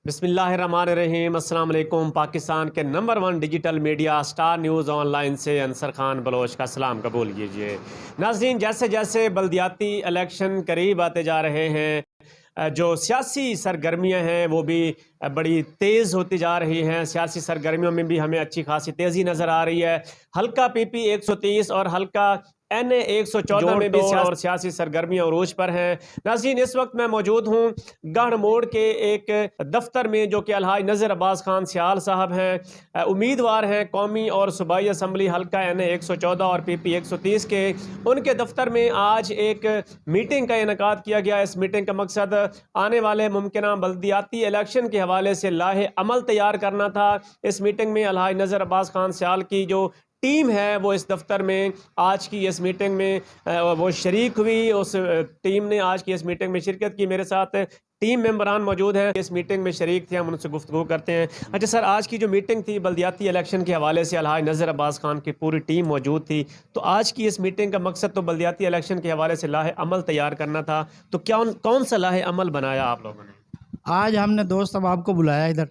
بسم اللہ الرحمن الرحیم۔ السلام علیکم۔ پاکستان کے number 1 digital media star news on line سے انصر خان بلوچ کا سلام قبول کیجیے۔ ناظرین، جیسے جیسے بلدیاتی الیکشن قریب آتے جا رہے ہیں، جو سیاسی سرگرمیاں ہیں وہ بھی بڑی تیز ہوتی جا رہی ہیں۔ سیاسی سرگرمیوں میں بھی ہمیں اچھی خاصی تیزی نظر آ رہی ہے۔ حلقہ پی پی 130 اور حلقہ این اے 114 میں بھی سیاسی سرگرمیاں عروج پر ہیں۔ ناظرین، اس وقت میں موجود ہوں گڑھ موڑ کے ایک دفتر میں، جو کہ الحاج نذیر عباس خان سیال صاحب ہیں، امیدوار ہیں قومی اور صوبائی اسمبلی حلقہ این اے 114 اور پی پی 130 کے۔ ان کے دفتر میں آج ایک میٹنگ کا انعقاد کیا گیا۔ اس میٹنگ کا مقصد آنے والے ممکنہ بلدیاتی الیکشن کے حوالے سے لائحہ عمل تیار کرنا تھا۔ اس میٹنگ میں الحاج نذیر عباس خان سیال کی جو ٹیم ہے وہ اس دفتر میں آج کی اس میٹنگ میں وہ شریک ہوئی۔ اس ٹیم نے آج کی اس میٹنگ میں شرکت کی۔ میرے ساتھ ٹیم ممبران موجود ہیں، اس میٹنگ میں شریک تھے، ہم ان سے گفتگو کرتے ہیں۔ اچھا سر، آج کی جو میٹنگ تھی بلدیاتی الیکشن کے حوالے سے الحاج نذیر عباس خان کی پوری ٹیم موجود تھی، تو آج کی اس میٹنگ کا مقصد تو بلدیاتی الیکشن کے حوالے سے لائحہ عمل تیار کرنا تھا، تو کون سا لائحہ عمل بنایا آپ لوگوں نے؟ آج ہم نے دوست احباب کو بلایا ادھر،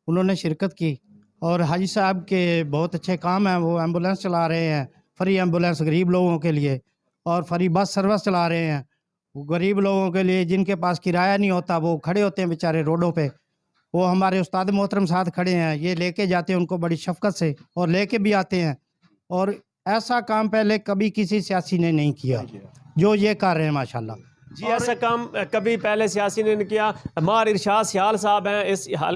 انہوں نے شرکت کی، اور حاجی صاحب کے بہت اچھے کام ہیں۔ وہ ایمبولینس چلا رہے ہیں، فری ایمبولینس غریب لوگوں کے لیے، اور فری بس سروس چلا رہے ہیں غریب لوگوں کے لیے جن کے پاس کرایہ نہیں ہوتا، وہ کھڑے ہوتے ہیں بیچارے روڈوں پہ۔ وہ ہمارے استاد محترم ساتھ کھڑے ہیں، یہ لے کے جاتے ہیں ان کو بڑی شفقت سے، اور لے کے بھی آتے ہیں۔ اور ایسا کام پہلے کبھی کسی سیاسی نے نہیں کیا جو یہ کر رہے ہیں ماشاءاللہ۔ جی، ایسا کام کبھی پہلے سیاسی نے نہیں کیا۔ مار ارشاد سیال صاحب ہیں،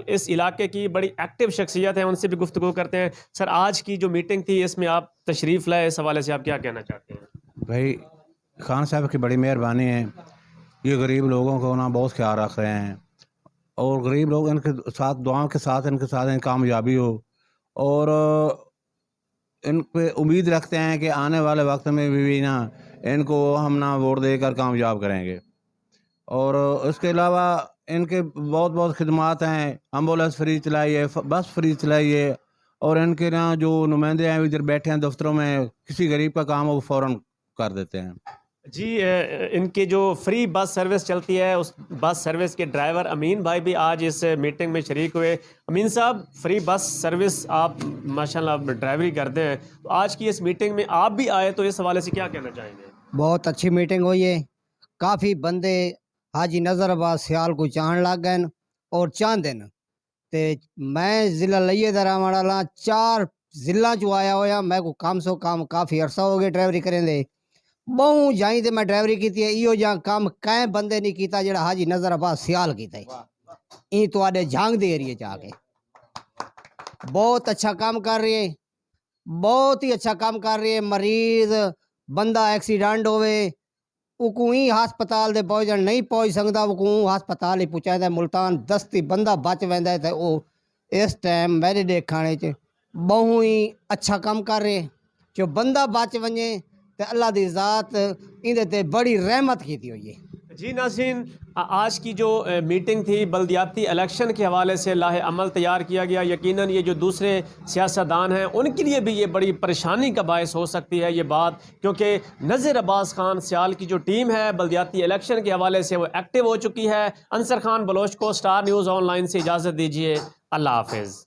اس علاقے کی بڑی ایکٹیو شخصیت ہیں، ان سے بھی گفتگو کرتے ہیں۔ سر، آج کی جو میٹنگ تھی اس میں آپ تشریف لائے، اس حوالے سے آپ کیا کہنا چاہتے ہیں؟ بھائی، خان صاحب کی بڑی مہربانی ہے، یہ غریب لوگوں کو نا بہت خیال رکھ رہے ہیں، اور غریب لوگ ان کے ساتھ دعاؤں کے ساتھ ان کامیابی ہو، اور ان پہ امید رکھتے ہیں کہ آنے والے وقت میں بھی نا ان کو ہم نا ووٹ دے کر کامیاب کریں گے۔ اور اس کے علاوہ ان کے بہت بہت خدمات ہیں، ایمبولینس فری چلائیے، بس فری چلائیے، اور ان کے نا جو نمائندے ہیں ادھر بیٹھے ہیں دفتروں میں، کسی غریب کا کام ہو وہ فوراً کر دیتے ہیں۔ جی، ان کی جو فری بس سروس چلتی ہے، اس بس سروس کے ڈرائیور امین بھائی بھی آج اس میٹنگ میں شریک ہوئے۔ امین صاحب، فری بس سروس آپ ماشاءاللہ ڈرائیوری کرتے ہیں، تو آج کی اس میٹنگ میں آپ بھی آئے، تو اس حوالے سے کیا کہنا چاہیں گے؟ بہت اچھی میٹنگ ہوئی ہے۔ کافی بندے حاجی نذیر عباس سیال کو چاہن لگ گئے اور چاہتے ہیں، تے میں ضلع لئیے درا والا 4 ضلع چ آیا ہوا، میں کو کم سو کم کافی عرصہ ہو گیا ڈرائیوری کریں دے، بہوں جائیں تے میں ڈرائیوری کیتی ہے۔ ایو جہاں کام کہیں بندے نہیں کیتا جڑا حاجی نذیر عباس سیال کیتا ہے، این تو آڈے جھانگ دے ایریے چاہ کے بہت اچھا کام کر رہی ہے، بہت ہی اچھا کام کر رہی ہے۔ مریض بندہ ایکسیڈنٹ ہوئے وہ ہی ہسپتال دے پہنچن نہیں پہنچ سکتا، وہ ہسپتال ہی پہنچائے ملتان دستی بندہ بچ ویندا ہے، تے وہ اس ٹائم میرے دیکھانے چ بہوں ہی اچھا کام کر رہے، جو بندہ بچ ونجے تے اللہ دی ذات اندے تے بڑی رحمت کیتی ہوئی ہے۔ جی ناظرین، آج کی جو میٹنگ تھی بلدیاتی الیکشن کے حوالے سے لائحہ عمل تیار کیا گیا۔ یقیناً یہ جو دوسرے سیاستدان ہیں ان کے لیے بھی یہ بڑی پریشانی کا باعث ہو سکتی ہے یہ بات، کیونکہ نذیر عباس خان سیال کی جو ٹیم ہے بلدیاتی الیکشن کے حوالے سے وہ ایکٹیو ہو چکی ہے۔ انصر خان بلوچ کو سٹار نیوز آن لائن سے اجازت دیجیے۔ اللہ حافظ۔